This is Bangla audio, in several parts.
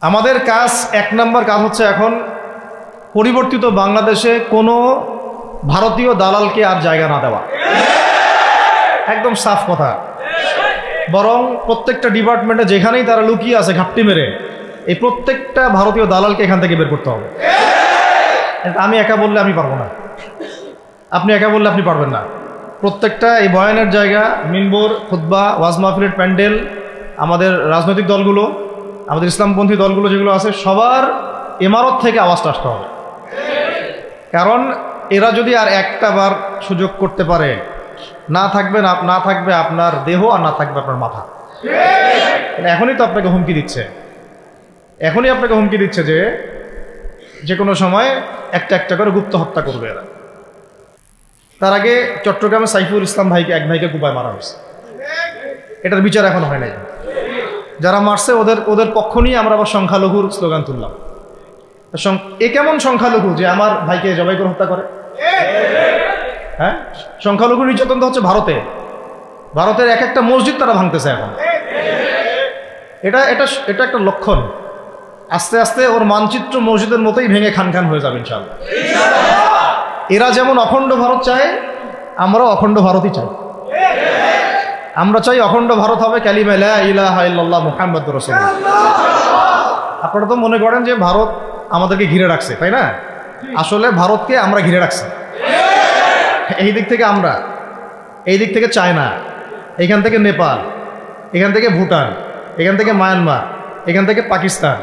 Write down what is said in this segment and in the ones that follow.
আমাদের কাজ, এক নম্বর কাজ হচ্ছে এখন পরিবর্তিত বাংলাদেশে কোনো ভারতীয় দালালকে আর জায়গা না দেওয়া। একদম সাফ কথা। বরং প্রত্যেকটা ডিপার্টমেন্টে যেখানেই তারা লুকিয়ে আছে ঘাপটি মেরে, এই প্রত্যেকটা ভারতীয় দালালকে এখান থেকে বের করতে হবে। আমি একা বললে আমি পারবো না, আপনি একা বললে আপনি পারবেন না। প্রত্যেকটা এই বয়ানের জায়গা, মিনবর, খুতবা, ওয়াজ মাহফিলের প্যান্ডেল, আমাদের রাজনৈতিক দলগুলো, আমাদের ইসলামপন্থী দলগুলো যেগুলো আছে, সবার ইমারত থেকে আওয়াজটা আসতে হবে। কারণ এরা যদি আর একটা বার সুযোগ করতে পারে, না থাকবে আপনার দেহ আর না থাকবে আপনার মাথা। এখনই তো আপনাকে হুমকি দিচ্ছে, যে কোনো সময় একটা একটা করে গুপ্ত হত্যা করবে এরা। তার আগে চট্টগ্রামে সাইফুল ইসলাম এক ভাইকে কুপায় মারা হয়েছে। এটার বিচার এখনো হয় নাই। যারা মারছে ওদের পক্ষ নিয়ে আমরা আবার সংখ্যালঘুর স্লোগান তুললাম। এ কেমন সংখ্যালঘু যে আমার ভাইকে জবাই করে হত্যা করে? হ্যাঁ, সংখ্যালঘু নির্যাতন তো হচ্ছে ভারতের এক একটা মসজিদ তারা ভাঙতেছে এখন। এটা একটা লক্ষণ। আস্তে আস্তে ওর মানচিত্র মসজিদের মতোই ভেঙে খান খান হয়ে যাবে ইনশাআল্লাহ। এরা যেমন অখণ্ড ভারত চায়, আমরাও অখণ্ড ভারতই চাই। আমরা চাই অখণ্ড ভারত হবে কালিমা লা ইলাহা ইল্লাল্লাহ মুহাম্মাদুর রাসূলুল্লাহ। আপনারা তো মনে করেন যে ভারত আমাদেরকে ঘিরে রাখছে, তাই না? আসলে ভারতকে আমরা ঘিরে রাখছি। এই দিক থেকে আমরা, এই দিক থেকে চায়না, এখান থেকে নেপাল, এখান থেকে ভুটান, এখান থেকে মায়ানমার, এখান থেকে পাকিস্তান,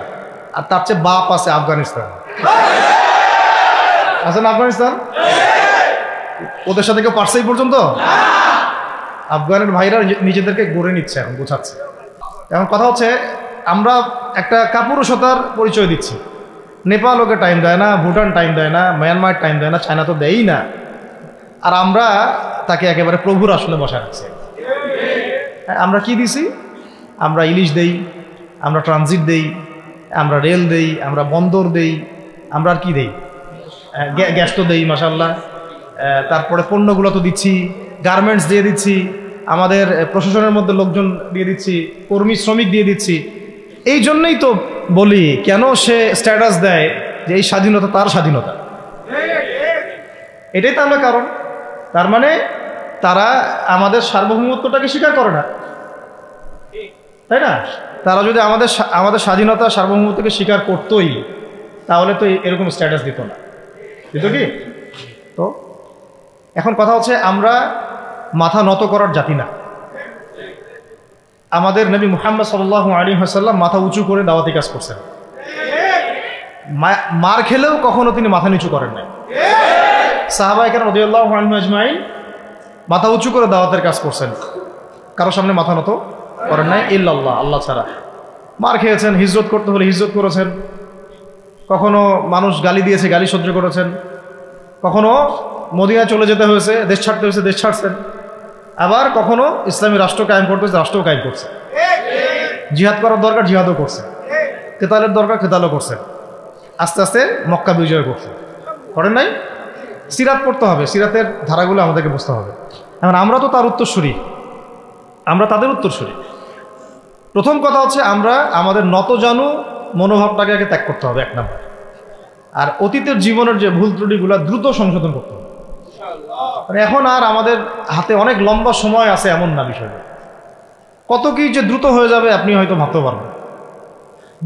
আর তার চেয়ে বাপ আছে আফগানিস্তান। আছে না আফগানিস্তান? ওদের সাথে কেউ পারছে এই পর্যন্ত? আফগানের ভাইরা নিজেদেরকে গড়ে নিচ্ছে, এখন বোঝাচ্ছে। এখন কথা হচ্ছে, আমরা একটা কাপুরুষতার পরিচয় দিচ্ছি। নেপাল ওকে টাইম দেয় না, ভুটান টাইম দেয় না, মায়ানমার টাইম দেয় না, চায়না তো দেয়ই না। আর আমরা তাকে একেবারে প্রভুর আসলে বসায় রাখছি। আমরা কি দিছি? আমরা ইলিশ দেই, আমরা ট্রানজিট দেই, আমরা রেল দেই, আমরা বন্দর দেই, আমরা আর কি দেই? গ্যাস তো দেই মাশাআল্লাহ। তারপরে পণ্যগুলো তো দিচ্ছি, গার্মেন্টস দিয়ে দিচ্ছি, আমাদের প্রশাসনের মধ্যে লোকজন দিয়ে দিচ্ছি, কর্মী শ্রমিক দিয়ে দিচ্ছি। এই জন্যই তো বলি, কেন সে স্ট্যাটাস দেয় যে এই স্বাধীনতা তার স্বাধীনতা। এটাই তো আমরা কারণ। তার মানে তারা আমাদের সার্বভৌমত্বটাকে স্বীকার করে না, তাই না? তারা যদি আমাদের স্বাধীনতা সার্বভৌমত্বকে স্বীকার করতোই, তাহলে তো এরকম স্ট্যাটাস দিত না, দিত কি? তো এখন কথা হচ্ছে, আমরা মাথা নত করার জাতি না। আমাদের নবী মুহাম্মদ সাল্লাল্লাহু আলাইহি ওয়াসাল্লাম মাথা উঁচু করে দাওয়াতি কাজ করছেন। মার খেলেও কখনো তিনি মাথা নিচু করেন নাই। সাহাবায়ে কেরাম রাদিয়াল্লাহু আনহুম আজমাইন মাথা উঁচু করে দাওয়াতের কাজ করছেন, কারোর সামনে মাথা নত করেন নাই ইল্লাল্লাহ, আল্লাহ ছাড়া। মার খেয়েছেন, হিজরত করতে হলে হিজরত করেছেন, কখনো মানুষ গালি দিয়েছে, গালি সহ্য করেছেন, কখনো মদিনায় চলে যেতে হয়েছে, দেশ ছাড়তে হয়েছে, দেশ ছাড়ছেন। আবার কখনো ইসলামী রাষ্ট্র কায়েম করতে হয়েছে, রাষ্ট্রও কায়েম করছে। জিহাদ করার দরকার, জিহাদও করছে। কেতালের দরকার, কেতালও করছে। আস্তে আস্তে মক্কা বিজয় করছে, করেন নাই? সিরাত পড়তে হবে, সিরাতের ধারাগুলো আমাদেরকে বুঝতে হবে। এখন আমরা তো তার উত্তরসূরি, আমরা তাদের উত্তরসূরি। প্রথম কথা হচ্ছে, আমরা আমাদের নতজানু মনোভাবটাকে আগে ত্যাগ করতে হবে, এক নম্বর। আর অতীতের জীবনের যে ভুল ত্রুটিগুলো দ্রুত সংশোধন করতে হবে। এখন আর আমাদের হাতে অনেক লম্বা সময় আছে এমন না বিষয়টা। কত কি যে দ্রুত হয়ে যাবে আপনি হয়তো ভাবতে পারবেন।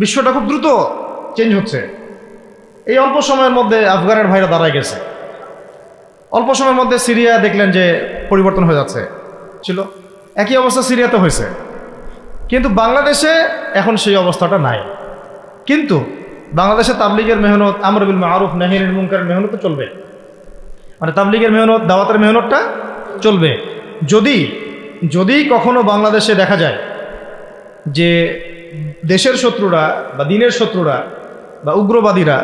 বিশ্বটা খুব দ্রুত চেঞ্জ হচ্ছে। এই অল্প সময়ের মধ্যে আফগানের ভাইরা দাঁড়ায় গেছে, অল্প সময়ের মধ্যে সিরিয়া দেখলেন যে পরিবর্তন হয়ে যাচ্ছে। ছিল একই অবস্থা সিরিয়াতে হয়েছে, কিন্তু বাংলাদেশে এখন সেই অবস্থাটা নাই। কিন্তু বাংলাদেশে তাবলীগের মেহনত, আমর বিল মারুফ নাহি আনিল মুনকারের মেহনত তো চলবে। মানে তাবলীগের মেহনত, দাওয়াতের মেহনতটা চলবে। যদি কখনো বাংলাদেশে দেখা যায় যে দেশের শত্রুরা বা দিনের শত্রুরা বা উগ্রবাদীরা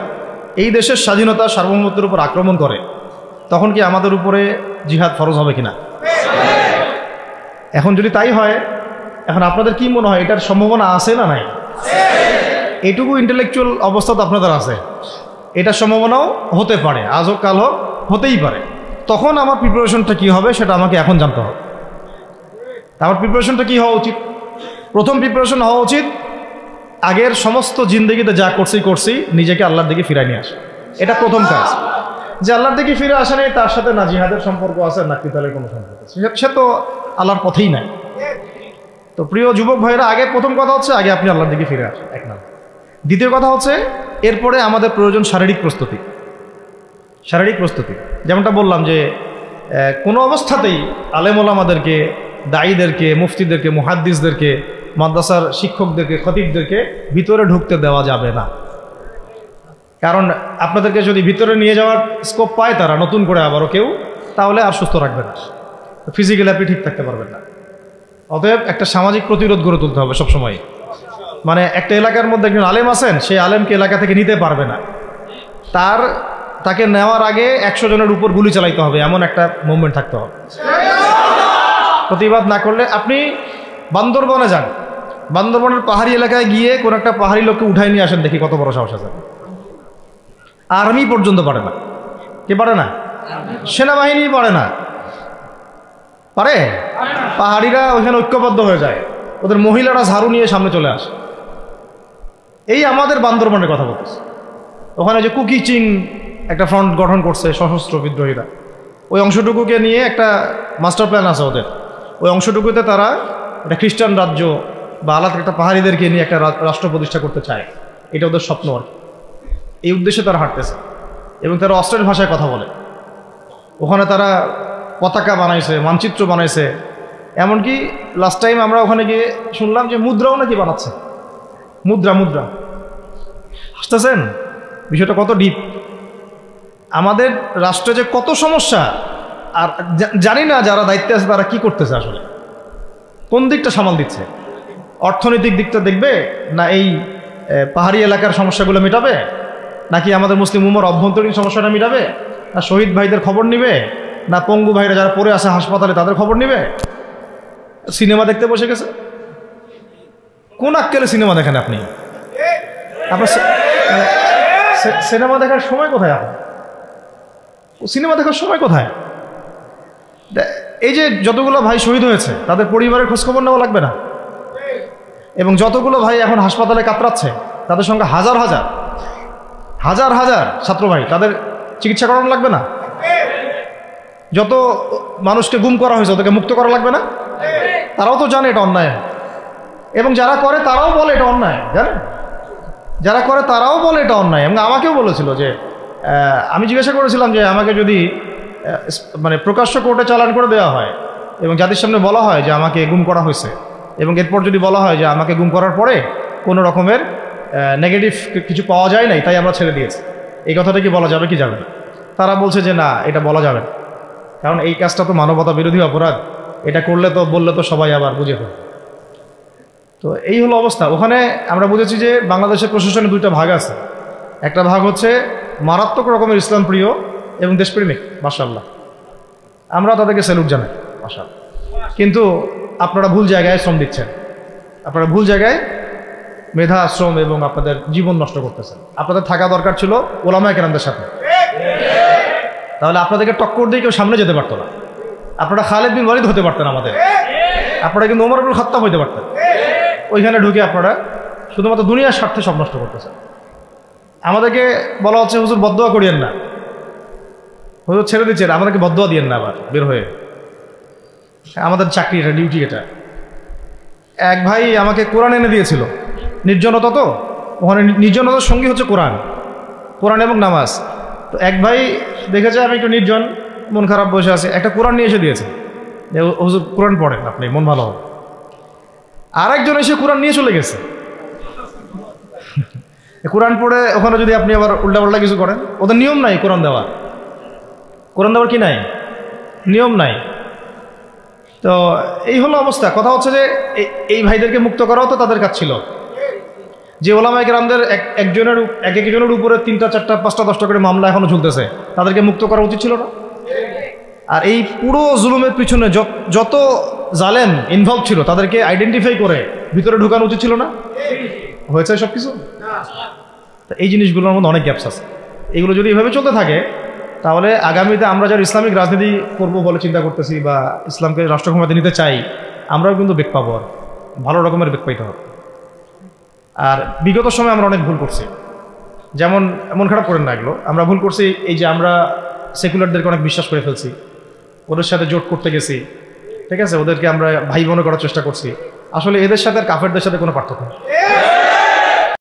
এই দেশের স্বাধীনতা সার্বভৌমত্বের উপর আক্রমণ করে, তখন কি আমাদের উপরে জিহাদ ফরজ হবে কিনা? এখন যদি তাই হয়, এখন আপনাদের কি মনে হয় এটার সম্ভাবনা আছে না নাই? এটুকু ইন্টেলেকচুয়াল অবস্থা তো আপনাদের আছে, এটার সম্ভাবনাও হতে পারে, আজ হোক কাল হোক, হতেই পারে। তখন আমার প্রিপারেশনটা কি হবে সেটা আমাকে এখন জানতে হবে। আমার প্রিপারেশনটা কি হওয়া উচিত? প্রথম প্রিপারেশন হওয়া উচিত আগের সমস্ত জিন্দগিতে যা করছি নিজেকে আল্লাহর দিকে ফিরাই নিয়ে আসে। এটা প্রথম কাজ। যে আল্লাহর দিকে ফিরে আসে নেই, তার সাথে না জিহাদের সম্পর্ক আছে না কিতালের কোনো সম্পর্ক আছে, সে তো আল্লাহর পথেই নাই। তো প্রিয় যুবক ভাইরা, আগে প্রথম কথা হচ্ছে আগে আপনি আল্লাহর দিকে ফিরে আসেন, এক নাম্বার। দ্বিতীয় কথা হচ্ছে এরপরে আমাদের প্রয়োজন শারীরিক প্রস্তুতি। শারীরিক প্রস্তুতি যেমনটা বললাম যে কোনো অবস্থাতেই আলেম ওলামাদেরকে, দায়ীদেরকে, মুফতিদেরকে, মুহাদ্দিসদেরকে, মাদ্রাসার শিক্ষকদেরকে, খতিবদেরকে ভিতরে ঢুকতে দেওয়া যাবে না। কারণ আপনাদেরকে যদি ভিতরে নিয়ে যাওয়ার স্কোপ পায় তারা নতুন করে আবারও কেউ, তাহলে আর সুস্থ রাখবে না, ফিজিক্যালি আপনি ঠিক থাকতে পারবেন না। অতএব একটা সামাজিক প্রতিরোধ গড়ে তুলতে হবে সবসময়। মানে একটা এলাকার মধ্যে একজন আলেম আছেন, সেই আলেমকে এলাকা থেকে নিতে পারবে না, তাকে নেওয়ার আগে 100 জনের উপর গুলি চালাইতে হবে, এমন একটা মুভমেন্ট থাকতে হবে। প্রতিবাদ না করলে আপনি বান্দরবনে যান, বান্দরবনের পাহাড়ি এলাকায় গিয়ে কোন একটা পাহাড়ি লোককে উঠাই নিয়ে আসেন, দেখি কত বড় সাহস আছে। আর্মি পর্যন্ত পারে না। কে পারে না? সেনাবাহিনী পারে না। পারে? পাহাড়িরা ওইখানে ঐক্যবদ্ধ হয়ে যায়, ওদের মহিলারা ঝাড়ু নিয়ে সামনে চলে আসে। এই আমাদের বান্দরবনের কথা বলতেছে। ওখানে যে কুকি চিং একটা ফ্রন্ট গঠন করছে সশস্ত্র বিদ্রোহীরা, ওই অংশটুকুকে নিয়ে একটা মাস্টার প্ল্যান আছে ওদের। ওই অংশটুকুতে তারা একটা খ্রিস্টান রাজ্য বা আলাদা একটা পাহাড়িদেরকে নিয়ে একটা রাষ্ট্র প্রতিষ্ঠা করতে চায়। এটা ওদের স্বপ্ন আর কি। এই উদ্দেশ্যে তারা হাঁটতেছে এবং তারা অস্ট্রেল ভাষায় কথা বলে। ওখানে তারা পতাকা বানাইছে, মানচিত্র বানাইছে, এমনকি লাস্ট টাইম আমরা ওখানে গিয়ে শুনলাম যে মুদ্রাও নাকি বানাচ্ছে। মুদ্রা হাসতেছেন? বিষয়টা কত ডিপ। আমাদের রাষ্ট্রে যে কত সমস্যা, আর জানি না যারা দায়িত্বে আছে তারা কি করতেছে, আসলে কোন দিকটা সামাল দিচ্ছে। অর্থনৈতিক দিকটা দেখবে না এই পাহাড়ি এলাকার সমস্যাগুলো মেটাবে, নাকি আমাদের মুসলিম উম্মার অভ্যন্তরীণ সমস্যাটা মেটাবে, না শহীদ ভাইদের খবর নিবে, না পঙ্গু ভাইরা যারা পড়ে আছে হাসপাতালে তাদের খবর নিবে? সিনেমা দেখতে বসে গেছে। কোন আক্কেলে সিনেমা দেখেন আপনি? আপনার সিনেমা দেখার সময় কোথায়? আপনার সিনেমা দেখার সময় কোথায়? এই যে যতগুলো ভাই শহীদ হয়েছে তাদের পরিবারের খোঁজখবর নেওয়া লাগবে না? এবং যতগুলো ভাই এখন হাসপাতালে কাতরাচ্ছে তাদের সঙ্গে হাজার হাজার ছাত্র ভাই, তাদের চিকিৎসা করানো লাগবে না? যত মানুষকে গুম করা হয়েছে ওদেরকে মুক্ত করা লাগবে না? তারাও তো জানে এটা অন্যায়, এবং যারা করে তারাও বলে এটা অন্যায়। জানেন, যারা করে তারাও বলে এটা অন্যায়। এবং আমাকেও বলেছিল যে, আমি জিজ্ঞাসা করেছিলাম যে আমাকে যদি মানে প্রকাশ্য কোর্টে চালান করে দেওয়া হয় এবং জাতির সামনে বলা হয় যে আমাকে গুম করা হয়েছে, এবং এরপর যদি বলা হয় যে আমাকে গুম করার পরে কোনো রকমের নেগেটিভ কিছু পাওয়া যায় নাই তাই আমরা ছেড়ে দিয়েছি, এই কথাটা কি বলা যাবে কি যাবে না? তারা বলছে যে না, এটা বলা যাবে না, কারণ এই কাজটা তো মানবতা বিরোধী অপরাধ, এটা করলে তো বললে তো সবাই আবার বুঝে ফেলবে। তো এই হলো অবস্থা। ওখানে আমরা বুঝেছি যে বাংলাদেশের প্রশাসনে দুইটা ভাগ আছে। একটা ভাগ হচ্ছে মারাত্মক রকমের ইসলাম প্রিয় এবং দেশপ্রেমিক, মাশাআল্লাহ, আমরা তাদেরকে স্যালুট জানাই, মাশাআল্লাহ। কিন্তু আপনারা ভুল জায়গায় শ্রম দিচ্ছেন, আপনারা ভুল জায়গায় মেধা, শ্রম এবং আপনাদের জীবন নষ্ট করতেছেন। আপনাদের থাকা দরকার ছিল ওলামায়ে কেরামদের সাথে, তাহলে আপনাদেরকে টক্কর দিয়ে কেউ সামনে যেতে পারতো না। আপনারা খালিদ বিন ওয়ালিদ হতে পারতেন আমাদের, আপনারা কিন্তু ওমর ইবনুল খাত্তাব হইতে পারতেন। ওইখানে ঢুকে আপনারা শুধুমাত্র দুনিয়ার স্বার্থে সব নষ্ট করতেছেন। আমাদেরকে বলা হচ্ছে হুজুর বদদোয়া করিয়েন না, হুজুর ছেড়ে দিচ্ছেন, আমাদেরকে বদদোয়া দিয়েন না আবার বের হয়ে। আমাদের চাকরি এটা, ডিউটি এটা। এক ভাই আমাকে কোরআন এনে দিয়েছিল, নির্জনতা তো ওখানে, নির্জনতার সঙ্গী হচ্ছে কোরআন এবং নামাজ। তো এক ভাই দেখেছে আমি একটু নির্জন, মন খারাপ বসে আছে, একটা কোরআন নিয়ে এসে দিয়েছে, হুজুর কোরআন পড়েন আপনি, মন ভালো হবে। আর একজন এসে কোরআন নিয়ে চলে গেছে। কোরআন পড়ে ওখানে যদি আপনি আবার উল্টাপাল্টা কিছু করেন, ওদের নিয়ম নাই কোরআন দেওয়ার কি নাই, নিয়ম নাই। তো এই হলো অবস্থা। কথা হচ্ছে যে এই ভাইদেরকে মুক্ত করাও তো তাদের কাজ ছিল। যে ওলামায়ে কেরামদের একজনের উপরে 3টা 4টা 5টা 10টা করে মামলা এখনো ঝুলতেছে, তাদেরকে মুক্ত করা উচিত ছিল না? আর এই পুরো জুলুমের পিছনে যত জালেম ইনভলভ ছিল তাদেরকে আইডেন্টিফাই করে ভিতরে ঢুকানো উচিত ছিল না? হয়েছে সব কিছু? এই জিনিসগুলোর মধ্যে অনেক গ্যাপস আছে। এগুলো যদি এভাবে চলতে থাকে তাহলে আগামীতে আমরা যারা ইসলামিক রাজনীতি করব বলে চিন্তা করতেছি বা ইসলামকে রাষ্ট্র ক্ষমতায় নিতে চাই, আমরাও কিন্তু বেগ পাবো, আর ভালো রকমের বেগ পাইতে হবে। আর বিগত সময় আমরা অনেক ভুল করছি, যেমন মন খারাপ করেন না এগুলো, আমরা ভুল করছি এই যে আমরা সেকুলারদেরকে অনেক বিশ্বাস করে ফেলছি, ওদের সাথে জোট করতে গেছি, ঠিক আছে, ওদেরকে আমরা ভাই বোন করার চেষ্টা করছি। আসলে এদের সাথে আর কাফেরদের সাথে কোনো পার্থক্য নেই।